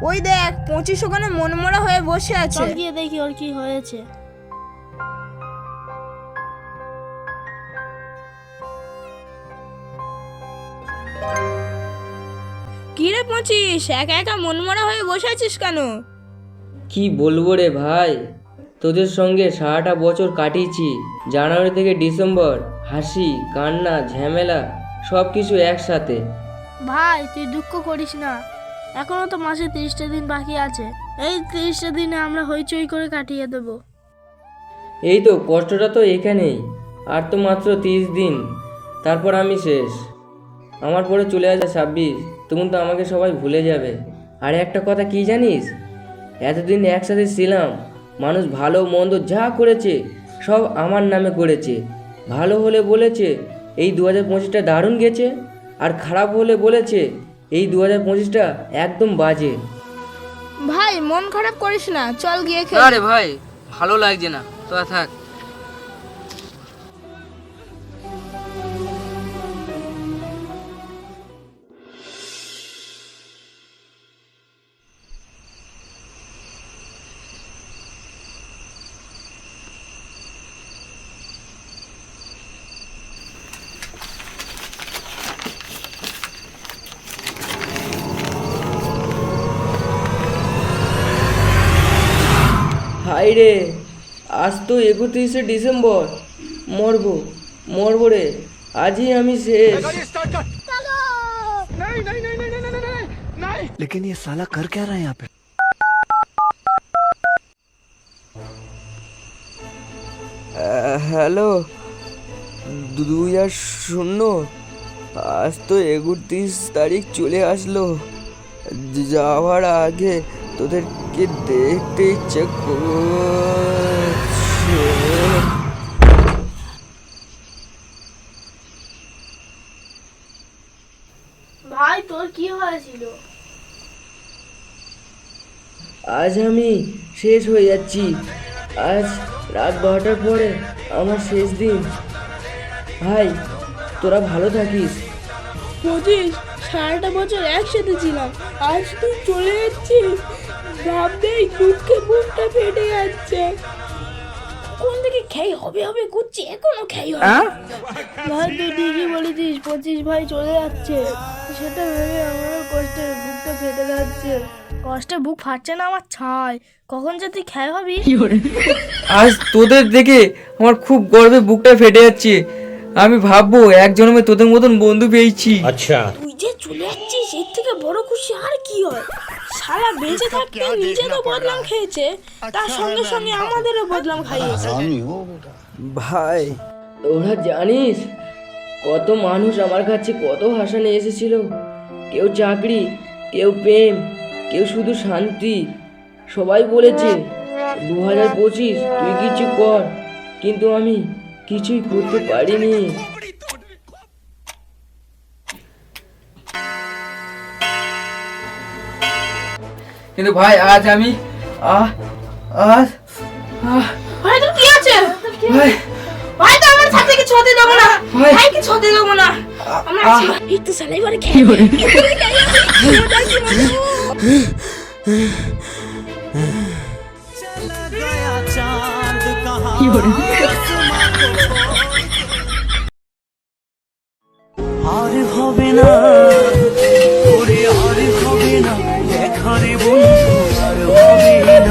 ওই দেখ 25 ওখানে মনমরা হয়ে বসে আছে। চল গিয়ে দেখি ওর কি হয়েছে। কি রে 25, একা একা মনমরা হয়ে বসে আছিস কেন? কি বলবো রে ভাই, তোদের সঙ্গে সারাটা বছর কাটিয়েছি। জানুয়ারি থেকে ডিসেম্বর, হাসি কান্না ঝামেলা সব কিছু একসাথে। ভাই তুই দুঃখ করিস না, এখনো তো মাসে 30টা দিন বাকি আছে। এই 30টা দিনে আমরা হইচই করে কাটিয়ে দেব। এই তো কষ্টটা তো এখানেই, আর তো মাত্র 30 দিন, তারপর আমি শেষ। আমার পরে চলে আসে 26, তখন তো আমাকে সবাই ভুলে যাবে। আর একটা কথা কি জানিস, এতদিন একসাথে ছিলাম, মানুষ ভালো মন্দ যা করেছে সব আমার নামে করেছে। ভালো হলে বলেছে এই 2025টা দারুণ গেছে, আর খারাপ হলে বলেছে এই 2025টা একদম বাজে। ভাই মন খারাপ করিস না, চল গিয়ে খেলি। আরে ভাই ভালো লাগছে না, তোরা থাক। হাই রে, আজ তো 31শে ডিসেম্বর। মরবো মরবো রে, আজই আমি শেষ। लेकिन ये साला कर क्या रहा है यहाँ पे? হ্যালো, 2000, আজ তো 31 তারিখ চলে আসলো। যাওয়ার আগে তোদেরকে দেখতে ইচ্ছে করছে। ভাই তোর কি হয়েছিল? আজ আমি শেষ হয়ে যাচ্ছি। আজ রাত 12টার পরে আমার শেষ দিন। ভাই তোরা ভালো থাকিস। 25 সারাটা বছর একসাথে ছিলাম, আজ তুই চলে যাচ্ছিস, ভাবতেই দুঃখে বুকটা ফেটে যাচ্ছে। কোন থেকে খেয়ে হবে হবে করছি, এখনো খেয়ে হবে। ভাই তুই ঠিকই বলেছিস, 25 ভাই চলে যাচ্ছে, সেটা ভেবে আমারও কষ্টে বুকটা ফেটে যাচ্ছে। কষ্টে বুক ফাটছে না আমার, ছাই কখন যে তুই খেয়ে হবি। আজ তোদের দেখে আমার খুব গর্বে বুকটা ফেটে যাচ্ছে। আমি ভাববো এক জন্মে তোদের মতন বন্ধু পেয়েছি। তুই যে চলে যাচ্ছিস এর থেকে বড় খুশি আর কি হয়। সারা বেঁচে থাকতে নিজে তো বদনাম খেয়েছে, তার সঙ্গে সঙ্গে আমাদেরও বদনাম খাইয়েছে। ভাই তোরা জানিস কত মানুষ আমার কাছে কত আশা নিয়ে এসেছিল। কেউ চাকরি, কেউ প্রেম, কেউ শুধু শান্তি। সবাই বলেছে 2025 তুই কিছু কর, কিন্তু আমি কিছুই করতে পারিনি। কিন্তু ভাই আজ আমি ভাই তোর কি আছে? ভাই ভাই তো আমার সাথে কিছু হতে দেবো না, ভাই। ভাই কিছু হতে দেবো না। আমরা একটু সালাই বারে খেয়ে আর হবে না ওরে, আর হবে না এখানে বন্ধু, আর হবে না।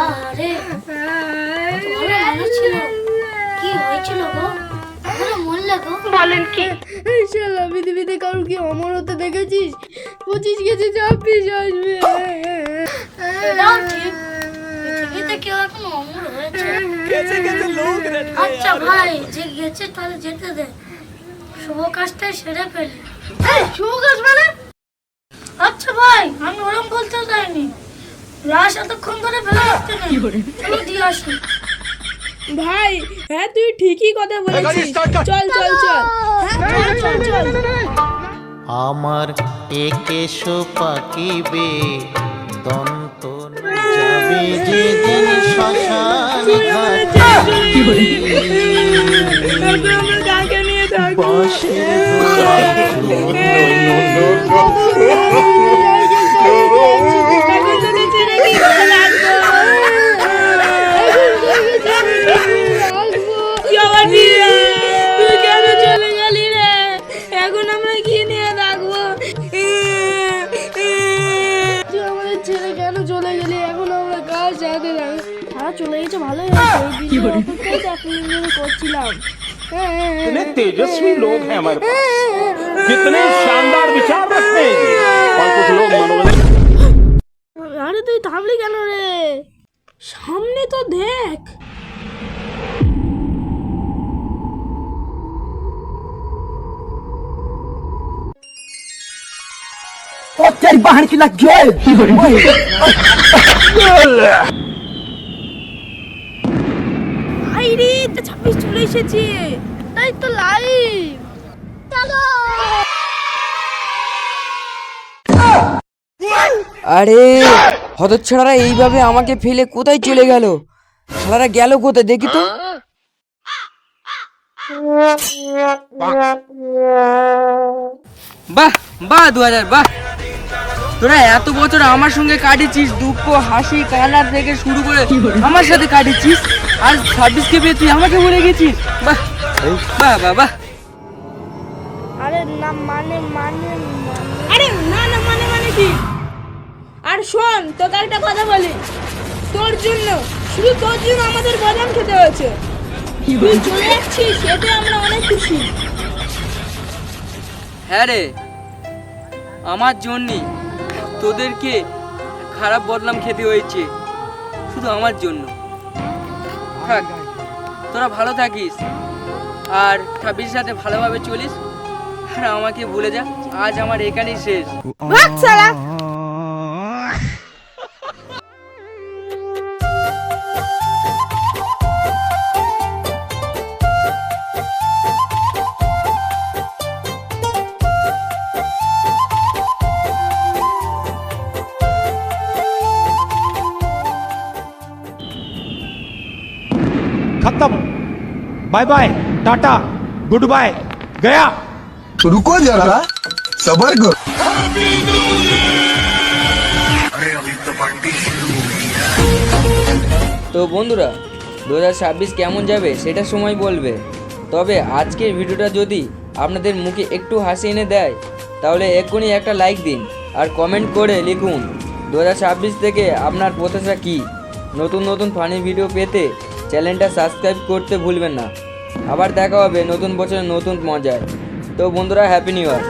আরে ভালো মানুষ ছিল, কি হয়েছিল গো? ভালো মরলে গো? বলেন কি? শালা পৃথিবীতে কারোর কি অমর হতে দেখেছিস? 25 গেছে 26 আসবে। এটাও ঠিক, পৃথিবীতে কেউ এখন অমর হয়েছে। আচ্ছা ভাই, যে গেছে তাহলে যেতে দে, শুভ কাজটাই সেরে ফেলি। শুভ কাজ মানে? আচ্ছা ভাই, আমি ওরম বলতে চাইনি। লাশ এতক্ষণ ধরে ফেলে রাখতে নেই, চলো দিয়ে আসি। ভাই হ্যাঁ তুই ঠিকই কথা বলেছিস, চল চল চল, হ্যাঁ চল চল চল। আমার একেশো পাকিবে দন্ত যাবে যেদিন শ্মশানে ঘাটে আমরা কাকে নিয়ে থাকবো? এখন তোকে ছেড়ে কি করে রাখবো? তুই কেন চলে গেলি রে? এখন আমরা কি নিয়ে থাকবো? তুই আমাদের ছেড়ে কেন চলে গেলি? এখন আমরা কার সাথে থাকবো? তারা চলে গেছে ভালোই হয়েছে, এই দিনের অপেক্ষাই তো এতদিন ধরে করছিলাম। कितने तेजस्वी लोग हैं हमारे पास, कितने शानदार विचार रखते हैं और कुछ लोग मनोरंजन। আরে তুই থামলি কেন রে? সামনে তো দেখ। আইরে তো 26 চলে এসেছে, তাই তো লাইভ। আরে হতচ্ছাড়ারা এইভাবে আমাকে ফেলে কোথায় চলে গেল? শালারা গেল কোথায় দেখি তো। বাহ বাহ 2000, বাহ! তোরা এত বছর আমার সঙ্গে কাটিয়েছিস, দুঃখ হাসি কান্নার থেকে শুরু করে আমার সাথে কাটিয়েছিস, আর 26কে পেয়ে তুই আমাকে বলে গেছিস। বাহ বাহ বাহ বাহ! আরে না মানে আরে না না মানে কি? আর শোন, তোকে একটা কথা বলি, তোর জন্য, শুধু তোর জন্য আমাদের বাদাম খেতে হয়েছে। তুই চলে যাচ্ছিস, এতে আমরা অনেক খুশি। হ্যাঁ রে, আমার জন্যই তোদেরকে খারাপ বদনাম খেতে হয়েছে, শুধু আমার জন্য। থাক, তোরা ভালো থাকিস আর 26 সাথে ভালোভাবে চলিস, আর আমাকে ভুলে যা। আজ আমার এখানেই শেষ। ভাগ শালা। खत्म, bye bye, tata, goodbye, गया। तो रुको जरा, सबर करो। তো বন্ধুরা 2026 কেমন যাবে সেটা সময় বলবে। তবে আজকের ভিডিওটা যদি আপনাদের মুখে একটু হাসি এনে দেয় তাহলে এক্ষুনি একটা লাইক দিন আর কমেন্ট করে লিখুন 2026 থেকে আপনার প্রত্যাশা কী। নতুন নতুন ফানি ভিডিও পেতে চ্যানেলটা সাবস্ক্রাইব করতে ভুলবেন না। আবার দেখা হবে নতুন বছরের নতুন মজায়। তো বন্ধুরা, হ্যাপি নিউ ইয়ার।